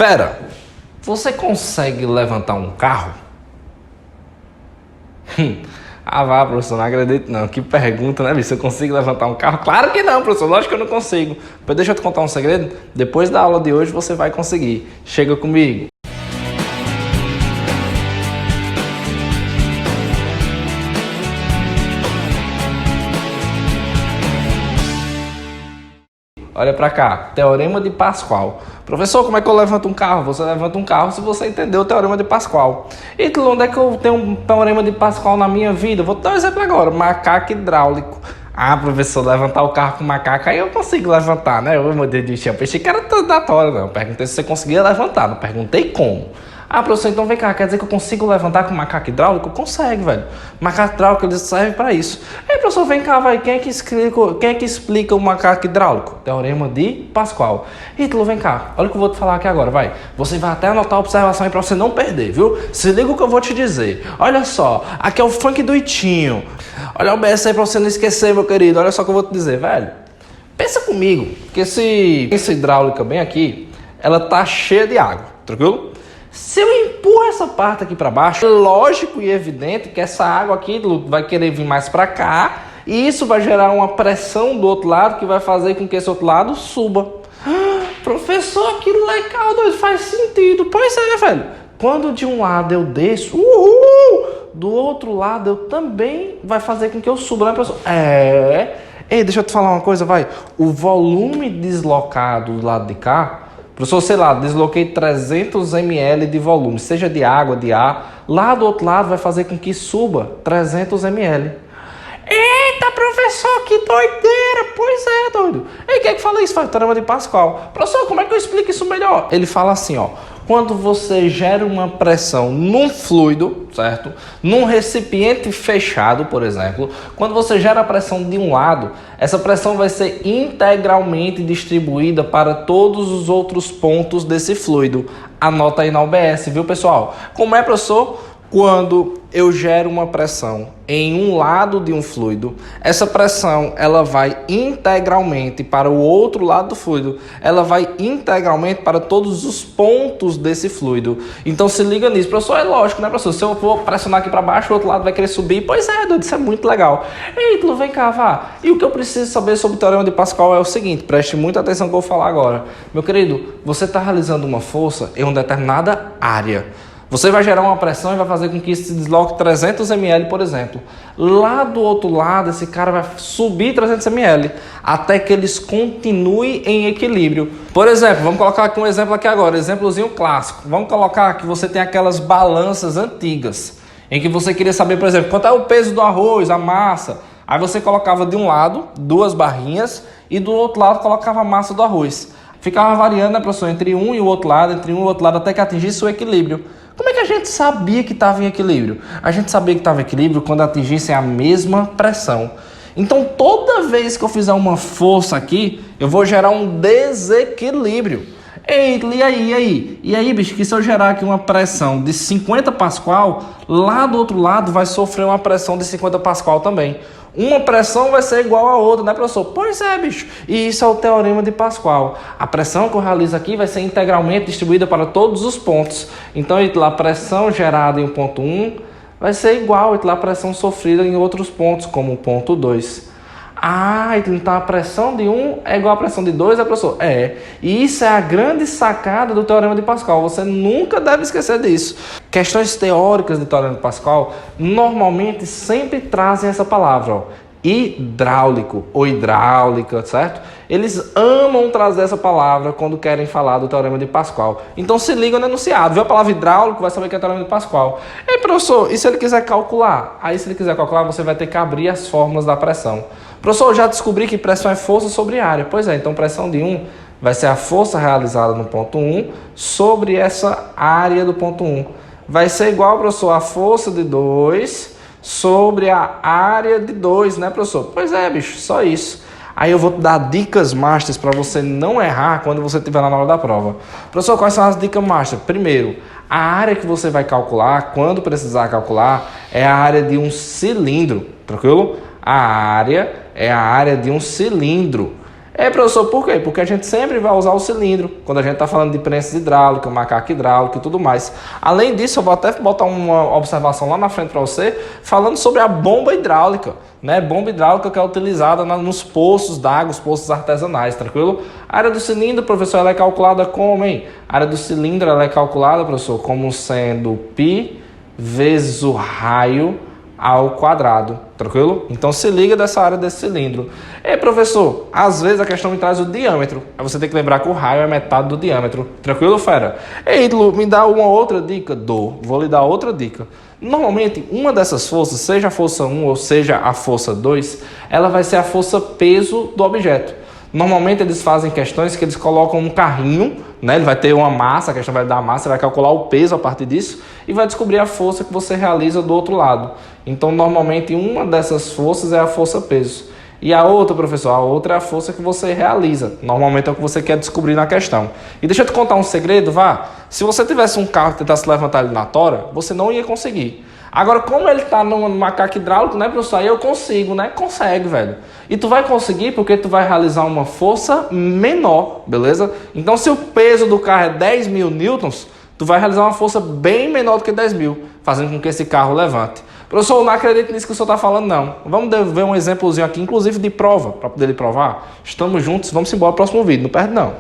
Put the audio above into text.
Fera, você consegue levantar um carro? Ah, vá, professor, não acredito não. Que pergunta, né, bicho? Eu consigo levantar um carro? Claro que não, professor. Lógico que eu não consigo. Mas deixa eu te contar um segredo. Depois da aula de hoje você vai conseguir. Chega comigo. Olha pra cá, Teorema de Pascal. Professor, como é que eu levanto um carro? Você levanta um carro se você entender o Teorema de Pascal. Então, onde é que eu tenho um Teorema de Pascal na minha vida? Vou te dar um exemplo agora, macaco hidráulico. Ah, professor, levantar o carro com macaco, aí eu consigo levantar, né? Meu Deus do céu, pensei que era toda não. Perguntei se você conseguia levantar, não perguntei como. Ah, professor, então vem cá, quer dizer que eu consigo levantar com macaco hidráulico? Consegue, velho. Macaco hidráulico, ele serve para isso. Ei, professor, vem cá, vai. Quem é que explica o macaco hidráulico? Teorema de Pascal. Ítalo, vem cá. Olha o que eu vou te falar aqui agora, vai. Você vai até anotar a observação aí para você não perder, viu? Se liga o que eu vou te dizer. Olha só, aqui é o funk do Itinho. Olha o OBS aí para você não esquecer, meu querido. Olha só o que eu vou te dizer, velho. Pensa comigo, que essa hidráulica bem aqui, ela tá cheia de água, tranquilo? Se eu empurro essa parte aqui para baixo, é lógico e evidente que essa água aqui vai querer vir mais para cá e isso vai gerar uma pressão do outro lado que vai fazer com que esse outro lado suba. Professor, que legal, doido, faz sentido. Pois é, velho. Quando de um lado eu desço, do outro lado eu também vai fazer com que eu suba, né, professor? Ei, deixa eu te falar uma coisa, vai. O volume deslocado do lado de cá, professor, sei lá, desloquei 300 ml de volume, seja de água, de ar, lá do outro lado vai fazer com que suba 300 ml. Eita, professor, que doideira! Pois é, doido. E quem é que fala isso? Faz o Teorema de Pascal. Professor, como é que eu explico isso melhor? Ele fala assim, ó. Quando você gera uma pressão num fluido, certo? Num recipiente fechado, por exemplo, quando você gera a pressão de um lado, essa pressão vai ser integralmente distribuída para todos os outros pontos desse fluido. Anota aí na OBS, viu, pessoal? Como é, professor? Quando eu gero uma pressão em um lado de um fluido, essa pressão ela vai integralmente para o outro lado do fluido, ela vai integralmente para todos os pontos desse fluido. Então se liga nisso, professor, é lógico, né, professor? Se eu for pressionar aqui para baixo, o outro lado vai querer subir. Pois é, doido, isso é muito legal. Ei, Ítalo, vem cá, vá. E o que eu preciso saber sobre o Teorema de Pascal é o seguinte, preste muita atenção no que eu vou falar agora. Meu querido, você está realizando uma força em uma determinada área. Você vai gerar uma pressão e vai fazer com que isso se desloque 300 ml, por exemplo. Lá do outro lado, esse cara vai subir 300 ml, até que eles continuem em equilíbrio. Por exemplo, vamos colocar aqui um exemplo aqui agora, exemplozinho clássico. Vamos colocar que você tem aquelas balanças antigas, em que você queria saber, por exemplo, quanto é o peso do arroz, a massa. Aí você colocava de um lado 2 barrinhas e do outro lado colocava a massa do arroz. Ficava variando, né, professor, entre um e o outro lado, até que atingisse o equilíbrio. Como é que a gente sabia que estava em equilíbrio? A gente sabia que estava em equilíbrio quando atingissem a mesma pressão. Então, toda vez que eu fizer uma força aqui, eu vou gerar um desequilíbrio. Eita, e aí, bicho, que se eu gerar aqui uma pressão de 50 Pascal, lá do outro lado vai sofrer uma pressão de 50 Pascal também. Uma pressão vai ser igual a outra, né, professor? Pois é, bicho. E isso é o Teorema de Pascal. A pressão que eu realizo aqui vai ser integralmente distribuída para todos os pontos. Então, a pressão gerada em um ponto 1 vai ser igual à pressão sofrida em outros pontos, como o ponto 2. Ah, então a pressão de 1 é igual à pressão de 2, professor? É. E isso é a grande sacada do Teorema de Pascal. Você nunca deve esquecer disso. Questões teóricas do Teorema de Pascal normalmente sempre trazem essa palavra, ó, hidráulico ou hidráulica, certo? Eles amam trazer essa palavra quando querem falar do Teorema de Pascal. Então se liga no enunciado. Viu a palavra hidráulico, vai saber que é Teorema de Pascal. Ei, professor, e se ele quiser calcular? Aí se ele quiser calcular, você vai ter que abrir as fórmulas da pressão. Professor, eu já descobri que pressão é força sobre área. Pois é, então pressão de 1 vai ser a força realizada no ponto 1 sobre essa área do ponto 1. Vai ser igual, professor, a força de 2 sobre a área de 2, né, professor? Pois é, bicho, só isso. Aí eu vou te dar dicas masters para você não errar quando você estiver lá na hora da prova. Professor, quais são as dicas masters? Primeiro, a área que você vai calcular, quando precisar calcular, é a área de um cilindro, tranquilo? A área é a área de um cilindro. É, professor, por quê? Porque a gente sempre vai usar o cilindro, quando a gente está falando de prensa hidráulica, macaco hidráulico e tudo mais. Além disso, eu vou até botar uma observação lá na frente para você, falando sobre a bomba hidráulica, né? Bomba hidráulica que é utilizada nos poços d'água, os poços artesanais, tranquilo? A área do cilindro, professor, ela é calculada como, hein? A área do cilindro, ela é calculada, professor, como sendo π vezes o raio ao quadrado, tranquilo? Então se liga dessa área desse cilindro. E professor, às vezes a questão me traz o diâmetro. Aí você tem que lembrar que o raio é metade do diâmetro. Tranquilo, fera? Ei, Lu, me dá uma outra dica? Vou lhe dar outra dica. Normalmente, uma dessas forças, seja a força 1 ou seja a força 2, ela vai ser a força peso do objeto. Normalmente eles fazem questões que eles colocam um carrinho, né? Ele vai ter uma massa, a questão vai dar massa, vai calcular o peso a partir disso e vai descobrir a força que você realiza do outro lado. Então, normalmente, uma dessas forças é a força peso. E a outra, professor, a outra é a força que você realiza. Normalmente é o que você quer descobrir na questão. E deixa eu te contar um segredo, vá. Se você tivesse um carro que tentasse levantar ele na tora, você não ia conseguir. Agora, como ele está no macaco hidráulico, né, professor? Aí eu consigo, né? Consegue, velho. E tu vai conseguir porque tu vai realizar uma força menor, beleza? Então, se o peso do carro é 10 mil newtons, tu vai realizar uma força bem menor do que 10 mil, fazendo com que esse carro levante. Professor, eu não acredito nisso que o senhor está falando, não. Vamos ver um exemplozinho aqui, inclusive de prova, para poder lhe provar. Estamos juntos, vamos embora pro próximo vídeo, não perde não.